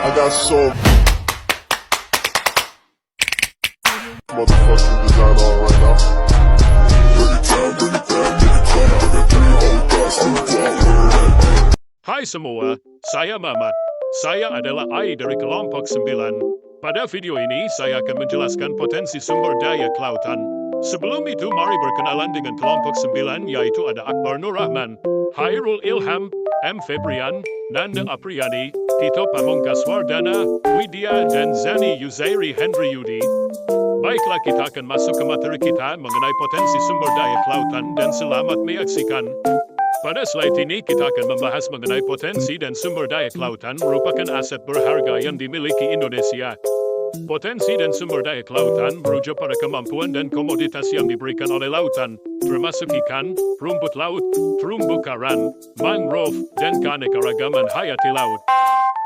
I got some motherfucking design on right now. Bring it down, bring it down, bring it down. Bring it down, hold that, sleep out. Hai semua, saya Mamat. Saya adalah AI dari kelompok 9. Pada video ini saya akan menjelaskan potensi sumber daya kelautan. Sebelum itu mari berkenalan dengan kelompok 9 yaitu ada Akbar Nur Rahman, Hairul Ilham, M. Febrian, Nanda Apriani, Tito Pamungkas Wardana, Widya dan Zani Yuzairi Hendry Yudi. Baiklah kita akan masuk ke materi kita mengenai potensi sumber daya kelautan dan selamat menyaksikan. Pada slide ini kita akan membahas mengenai potensi dan sumber daya kelautan merupakan aset berharga yang dimiliki Indonesia. Potensi dan sumber daya kelautan merujuk pada kemampuan dan komoditas yang diberikan oleh lautan, termasuk ikan, rumput laut, terumbu karang, mangrove, dan keanekaragaman hayati laut.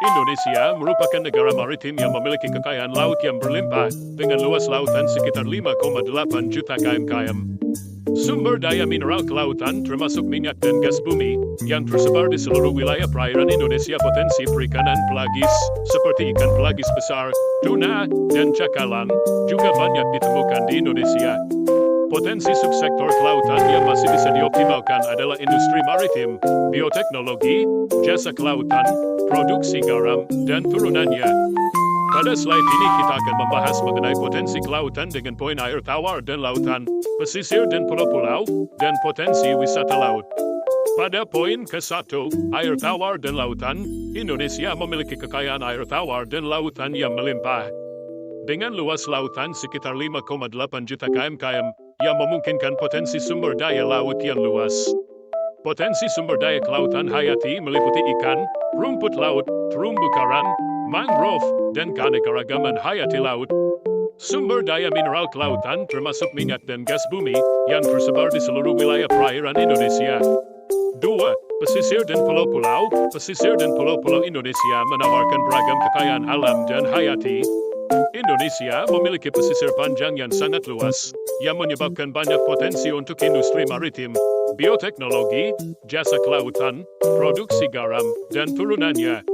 Indonesia merupakan negara maritim yang memiliki kekayaan laut yang berlimpah, dengan luas lautan sekitar 5,8 juta km². Sumber daya mineral kelautan termasuk minyak dan gas bumi yang tersebar di seluruh wilayah perairan Indonesia. Potensi perikanan pelagis seperti ikan pelagis besar, tuna, dan cakalang juga banyak ditemukan di Indonesia. Potensi subsektor kelautan yang masih bisa dioptimalkan adalah industri maritim, bioteknologi, jasa kelautan, produksi garam, dan turunannya. Pada slide ini kita akan membahas mengenai potensi kelautan dengan poin air tawar dan lautan, pesisir dan pulau-pulau, dan potensi wisata laut. Pada poin ke-1, air tawar dan lautan, Indonesia memiliki kekayaan air tawar dan lautan yang melimpah. Dengan luas lautan sekitar 5,8 juta km², yang memungkinkan potensi sumber daya laut yang luas. Potensi sumber daya kelautan hayati meliputi ikan, rumput laut, terumbu karang, mangrove, dan keanekaragaman hayati laut. Sumber daya mineral kelautan termasuk minyak dan gas bumi yang tersebar di seluruh wilayah perairan Indonesia. 2. Pesisir dan pulau-pulau. Pesisir dan pulau-pulau Indonesia menawarkan beragam kekayaan alam dan hayati. Indonesia memiliki pesisir panjang yang sangat luas, yang menyebabkan banyak potensi untuk industri maritim, bioteknologi, jasa kelautan, produksi garam, dan turunannya.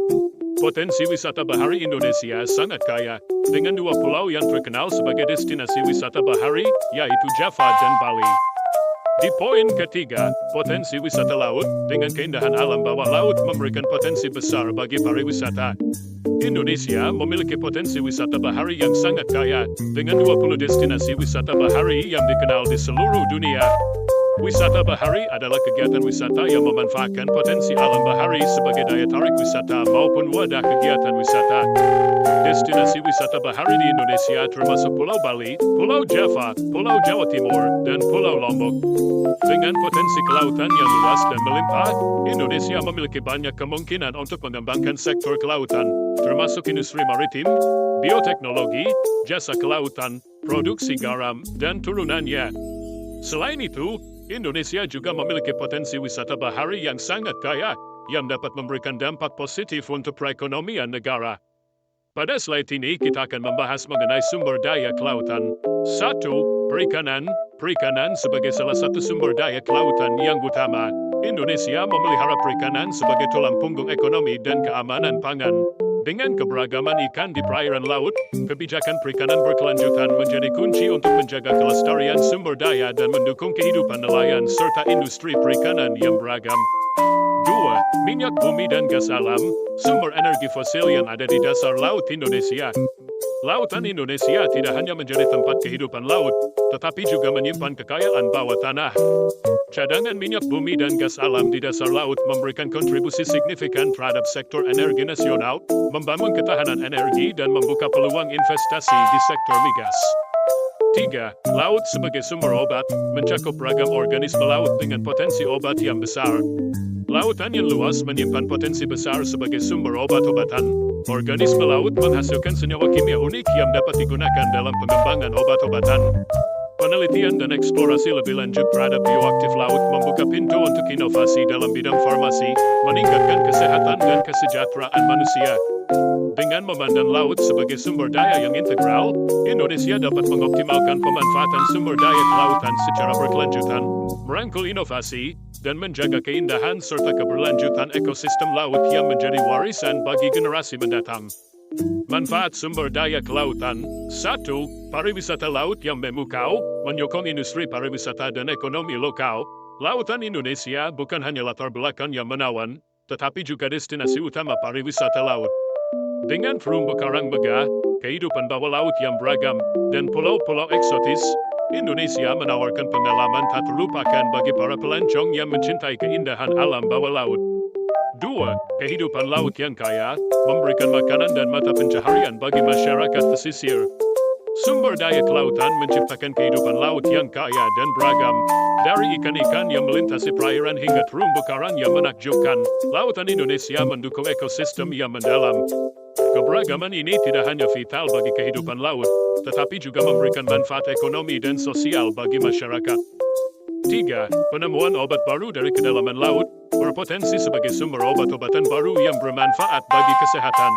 Potensi wisata bahari Indonesia sangat kaya, dengan 2 pulau yang terkenal sebagai destinasi wisata bahari, yaitu Java dan Bali. Di poin ketiga, potensi wisata laut, dengan keindahan alam bawah laut memberikan potensi besar bagi pariwisata. Indonesia memiliki potensi wisata bahari yang sangat kaya, dengan 20 destinasi wisata bahari yang dikenal di seluruh dunia. Wisata bahari adalah kegiatan wisata yang memanfaatkan potensi alam bahari sebagai daya tarik wisata maupun wadah kegiatan wisata. Destinasi wisata bahari di Indonesia termasuk Pulau Bali, Pulau Java, Pulau Jawa Timur, dan Pulau Lombok. Dengan potensi kelautan yang luas dan melimpah, Indonesia memiliki banyak kemungkinan untuk mengembangkan sektor kelautan, termasuk industri maritim, bioteknologi, jasa kelautan, produksi garam, dan turunannya. Selain itu, Indonesia juga memiliki potensi wisata bahari yang sangat kaya, yang dapat memberikan dampak positif untuk perekonomian negara. Pada slide ini kita akan membahas mengenai sumber daya kelautan. 1. Perikanan. Perikanan sebagai salah satu sumber daya kelautan yang utama. Indonesia memelihara perikanan sebagai tulang punggung ekonomi dan keamanan pangan. Dengan keberagaman ikan di perairan laut, kebijakan perikanan berkelanjutan menjadi kunci untuk menjaga kelestarian sumber daya dan mendukung kehidupan nelayan serta industri perikanan yang beragam. 2. Minyak bumi dan gas alam, sumber energi fosil yang ada di dasar laut Indonesia. Lautan Indonesia tidak hanya menjadi tempat kehidupan laut, tetapi juga menyimpan kekayaan bawah tanah. Cadangan minyak bumi dan gas alam di dasar laut memberikan kontribusi signifikan terhadap sektor energi nasional, membangun ketahanan energi dan membuka peluang investasi di sektor migas. 3. Laut sebagai sumber obat, mencakup beragam organisme laut dengan potensi obat yang besar. Lautan yang luas menyimpan potensi besar sebagai sumber obat-obatan. Organisme laut menghasilkan senyawa kimia unik yang dapat digunakan dalam pengembangan obat-obatan. Penelitian dan eksplorasi lebih lanjut terhadap bioaktif laut membuka pintu untuk inovasi dalam bidang farmasi, meningkatkan kesehatan dan kesejahteraan manusia. Dengan memandang laut sebagai sumber daya yang integral, Indonesia dapat mengoptimalkan pemanfaatan sumber daya kelautan secara berkelanjutan, merangkul inovasi, dan menjaga keindahan serta keberlanjutan ekosistem laut yang menjadi warisan bagi generasi mendatang. Manfaat sumber daya kelautan. 1. Pariwisata laut yang memukau, menyokong industri pariwisata dan ekonomi lokal. Lautan Indonesia bukan hanya latar belakang yang menawan, tetapi juga destinasi utama pariwisata laut. Dengan terumbu karang megah, kehidupan bawah laut yang beragam, dan pulau-pulau eksotis, Indonesia menawarkan pengalaman tak terlupakan bagi para pelancong yang mencintai keindahan alam bawah laut. 2. Kehidupan laut yang kaya, memberikan makanan dan mata pencaharian bagi masyarakat pesisir. Sumber daya kelautan menciptakan kehidupan laut yang kaya dan beragam. Dari ikan-ikan yang melintasi perairan hingga terumbu karang yang menakjubkan, lautan Indonesia mendukung ekosistem yang mendalam. Keberagaman ini tidak hanya vital bagi kehidupan laut, tetapi juga memberikan manfaat ekonomi dan sosial bagi masyarakat. 3. Penemuan obat baru dari kedalaman laut, berpotensi sebagai sumber obat-obatan baru yang bermanfaat bagi kesehatan.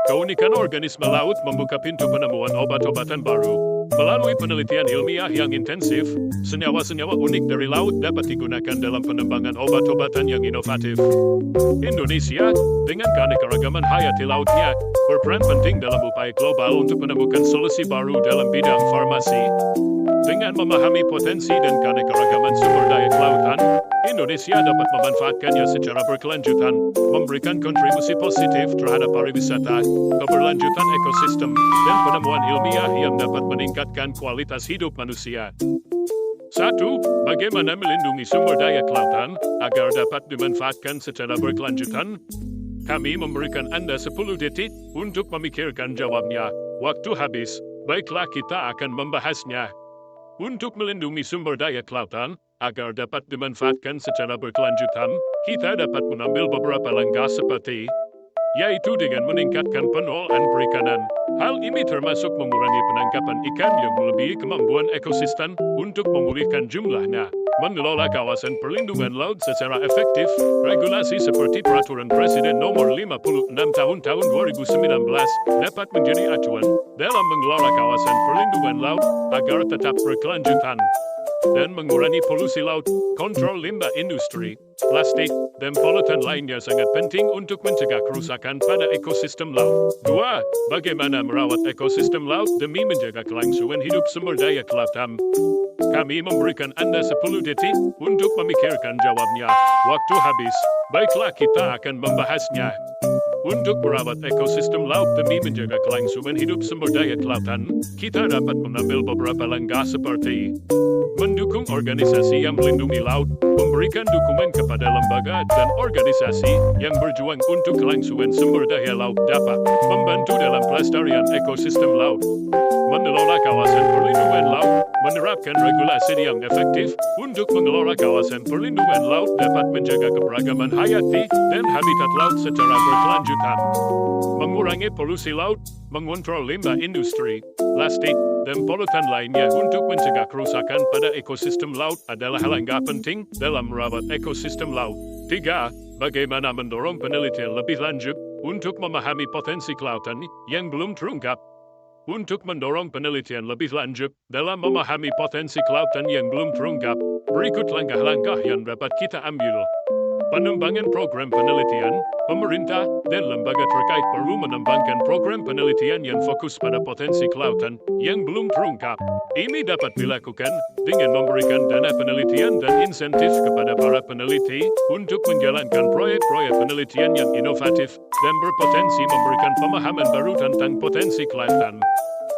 Keunikan organisme laut membuka pintu penemuan obat-obatan baru. Melalui penelitian ilmiah yang intensif, senyawa-senyawa unik dari laut dapat digunakan dalam pengembangan obat-obatan yang inovatif. Indonesia, dengan keanekaragaman hayati lautnya, berperan penting dalam upaya global untuk menemukan solusi baru dalam bidang farmasi. Dengan memahami potensi dan keanekaragaman sumber daya kelautan, Indonesia dapat memanfaatkannya secara berkelanjutan, memberikan kontribusi positif terhadap pariwisata, keberlanjutan ekosistem, dan penemuan ilmiah yang dapat meningkatkan kualitas hidup manusia. 1. Bagaimana melindungi sumber daya kelautan agar dapat dimanfaatkan secara berkelanjutan? Kami memberikan Anda 10 detik untuk memikirkan jawabnya. Waktu habis, baiklah kita akan membahasnya. Untuk melindungi sumber daya kelautan agar dapat dimanfaatkan secara berkelanjutan, kita dapat mengambil beberapa langkah seperti yaitu dengan meningkatkan pengelolaan perikanan. Hal ini termasuk mengurangi penangkapan ikan yang melebihi kemampuan ekosistem untuk memulihkan jumlahnya. Mengelola kawasan perlindungan laut secara efektif, regulasi seperti Peraturan Presiden Nomor 56 Tahun 2019 dapat menjadi acuan dalam mengelola kawasan perlindungan laut agar tetap berkelanjutan. Dan mengurangi polusi laut, kontrol limbah industri, plastik, dan polutan lainnya sangat penting untuk mencegah kerusakan pada ekosistem laut. 2. Bagaimana merawat ekosistem laut demi menjaga kelangsungan hidup sumber daya kelautan? Kami memberikan Anda 10 detik untuk memikirkan jawabnya. Waktu habis, baiklah kita akan membahasnya. Untuk merawat ekosistem laut demi menjaga kelangsungan hidup sumber daya kelautan, kita dapat mengambil beberapa langkah seperti mendukung organisasi yang melindungi laut, memberikan dukungan kepada lembaga dan organisasi yang berjuang untuk kelangsungan sumber daya laut dapat membantu dalam pelestarian ekosistem laut, mengelola kawasan perlindungan laut, menerapkan regulasi yang efektif untuk mengelola kawasan perlindungan laut dapat menjaga keberagaman hayati dan habitat laut secara berkelanjutan, mengurangi polusi laut, mengontrol limbah industri, plastik, dan polutan lainnya untuk mencegah kerusakan pada ekosistem laut adalah langkah penting dalam merawat ekosistem laut. 3. Bagaimana mendorong penelitian lebih lanjut untuk memahami potensi kelautan yang belum terungkap? Untuk mendorong penelitian lebih lanjut dalam memahami potensi kelautan yang belum terungkap, berikut langkah-langkah yang dapat kita ambil. Pengembangan program penelitian, pemerintah dan lembaga terkait perlu mengembangkan program penelitian yang fokus pada potensi kelautan yang belum terungkap. Ini dapat dilakukan dengan memberikan dana penelitian dan insentif kepada para peneliti untuk menjalankan proyek-proyek penelitian yang inovatif dan berpotensi memberikan pemahaman baru tentang potensi kelautan.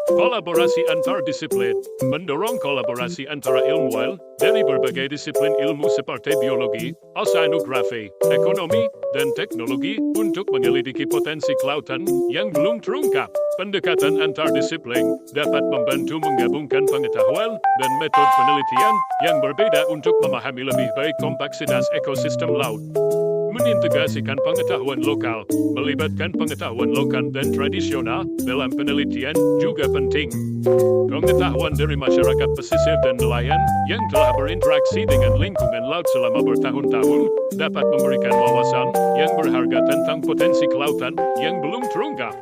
Kolaborasi antar disiplin, mendorong kolaborasi antara ilmuwan dari berbagai disiplin ilmu seperti biologi, oceanografi, ekonomi, dan teknologi untuk menyelidiki potensi kelautan yang belum terungkap. Pendekatan antar disiplin dapat membantu menggabungkan pengetahuan dan metode penelitian yang berbeda untuk memahami lebih baik kompleksitas ekosistem laut. Mengintegrasikan pengetahuan lokal, melibatkan pengetahuan lokal dan tradisional dalam penelitian juga penting. Pengetahuan dari masyarakat pesisir dan nelayan yang telah berinteraksi dengan lingkungan laut selama bertahun-tahun dapat memberikan wawasan yang berharga tentang potensi kelautan yang belum terungkap.